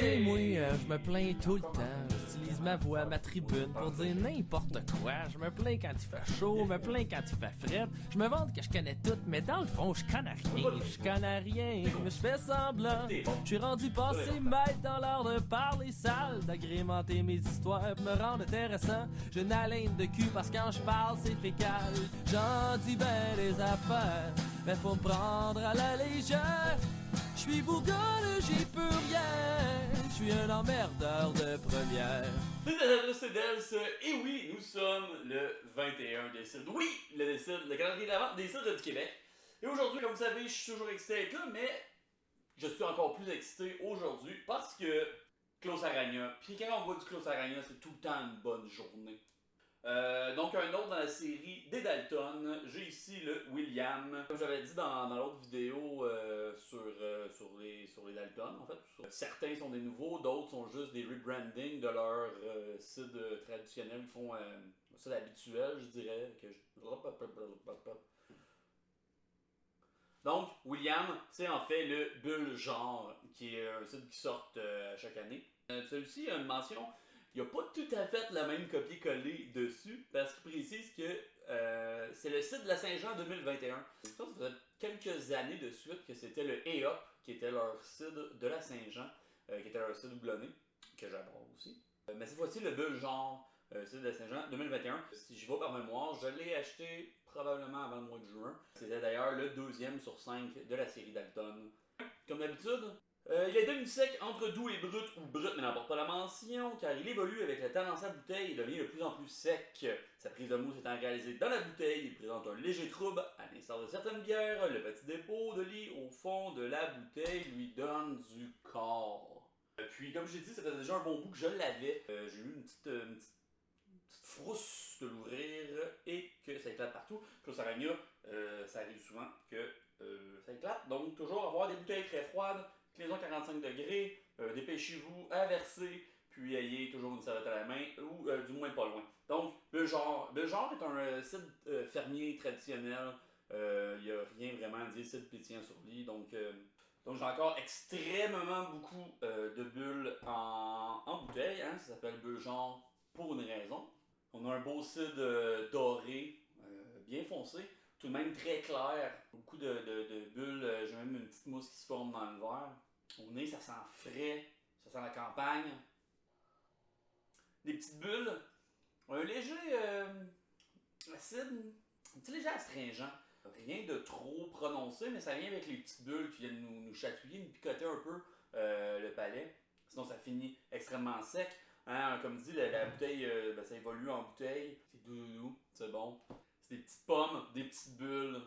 sais, moi, je me plains tout le temps. J'utilise ma voix, ma tribune pour dire n'importe quoi. Je me plains quand il fait chaud, je me plains quand il fait fret. Je me vante que je connais tout, mais dans le fond, je connais rien. Je connais rien, mais je fais semblant. Je suis rendu passé maître dans l'art de parler sale, d'agrémenter mes histoires pour me rendre intéressant. J'ai une haleine de cul parce que quand je parle, c'est fécal. J'en dis ben des affaires, mais faut me prendre à la légère. Je suis bourgogne, j'y peux rien. Je suis un emmerdeur de première. Et oui, nous sommes le 21 décembre. Oui, le calendrier de l'Avent des cidres du Québec. Et aujourd'hui, comme vous savez, je suis toujours excité d'être là, mais je suis encore plus excité aujourd'hui parce que Klaus Aragna. Puis quand on voit du Klaus Aragna, c'est tout le temps une bonne journée. Donc un autre dans la série des Dalton, j'ai ici le William. Comme j'avais dit dans l'autre vidéo sur les Dalton, en fait, certains sont des nouveaux, d'autres sont juste des rebrandings de leur site traditionnel. Ils font ça habituel, je dirais. Donc, William, c'est en fait le Bulle Genre, qui est un site qui sort chaque année. Celui-ci a une mention. Il n'y a pas tout à fait la même copier-coller dessus, parce qu'il précise que c'est le site de la Saint-Jean 2021. Je pense que ça faisait quelques années de suite que c'était le E-Up, qui était leur site de la Saint-Jean, qui était leur site doublonné, que j'adore aussi. Mais cette fois-ci, le Bulle Genre, site de la Saint-Jean 2021, si j'y vais par mémoire, je l'ai acheté probablement avant le mois de juin. C'était d'ailleurs le 2e sur 5 de la série Dalton. Comme d'habitude, il est demi-sec entre doux et brut, ou brut mais n'emporte pas la mention, car il évolue avec le temps dans sa bouteille et devient de plus en plus sec. Sa prise de mousse étant réalisée dans la bouteille, il présente un léger trouble, à l'instar de certaines bières. Le petit dépôt de lit au fond de la bouteille lui donne du corps. Puis, comme j'ai dit, ça faisait déjà un bon bout que je l'avais. J'ai eu une petite frousse de l'ouvrir et que ça éclate partout. Klaus Aragna, ça arrive souvent que ça éclate. Donc, toujours avoir des bouteilles très froides, clés 45 degrés, dépêchez-vous à verser, puis ayez toujours une serviette à la main, ou du moins pas loin. Donc, le genre est un site fermier traditionnel. Il n'y a rien vraiment à dire, site pétillant sur lit. Donc j'ai encore extrêmement beaucoup de bulles en bouteille. Hein, ça s'appelle Bulle Genre pour une raison. On a un beau cid doré, bien foncé, tout de même très clair. Beaucoup de bulles, j'ai même une petite mousse qui se forme dans le verre. Au nez, ça sent frais, ça sent la campagne. Des petites bulles, un léger acide, un petit léger astringent. Rien de trop prononcé, mais ça vient avec les petites bulles qui viennent nous chatouiller, nous picoter un peu le palais. Sinon, ça finit extrêmement sec. Hein, comme dit, la bouteille, ça évolue en bouteille. C'est doux, c'est bon. C'est des petites pommes, des petites bulles,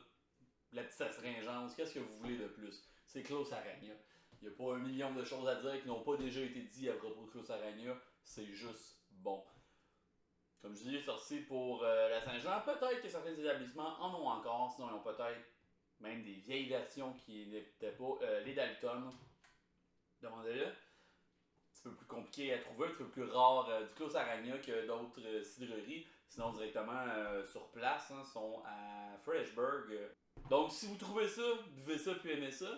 la petite astringence. Qu'est-ce que vous voulez de plus? C'est Klaus Aragna. Il n'y a pas un million de choses à dire qui n'ont pas déjà été dites à propos de Klaus Aragna. C'est juste bon. Comme je dis, sorti pour la Saint-Jean. Peut-être que certains établissements en ont encore. Sinon, ils ont peut-être même des vieilles versions qui n'étaient pas les Dalton. Demandez-le. Un petit peu plus compliqué à trouver, un petit peu plus rare du Klaus Aragna que d'autres cidreries. Sinon, directement sur place, hein, sont à Freshburg. Donc, si vous trouvez ça, buvez ça puis aimez ça.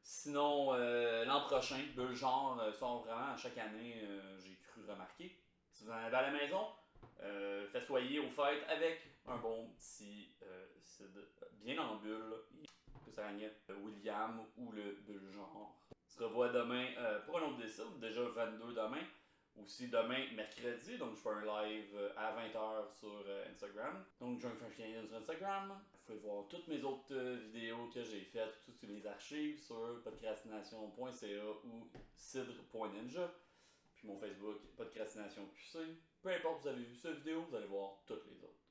Sinon, l'an prochain, Bulle Genre sont vraiment à chaque année, j'ai cru remarquer. Si vous en avez à la maison, festoyez aux fêtes avec un bon petit cid bien en bulle. Klaus Aragna, William ou le Bulle Genre. On se revoit demain pour un autre décide, déjà 22 demain. Aussi demain, mercredi, donc je fais un live à 20h sur Instagram. Donc je vais faire un lien sur Instagram. Vous pouvez voir toutes mes autres vidéos que j'ai faites, toutes sur les archives sur podcastination.ca ou cidre.ninja. Puis mon Facebook, podcastination QC. Peu importe, vous avez vu cette vidéo, vous allez voir toutes les autres.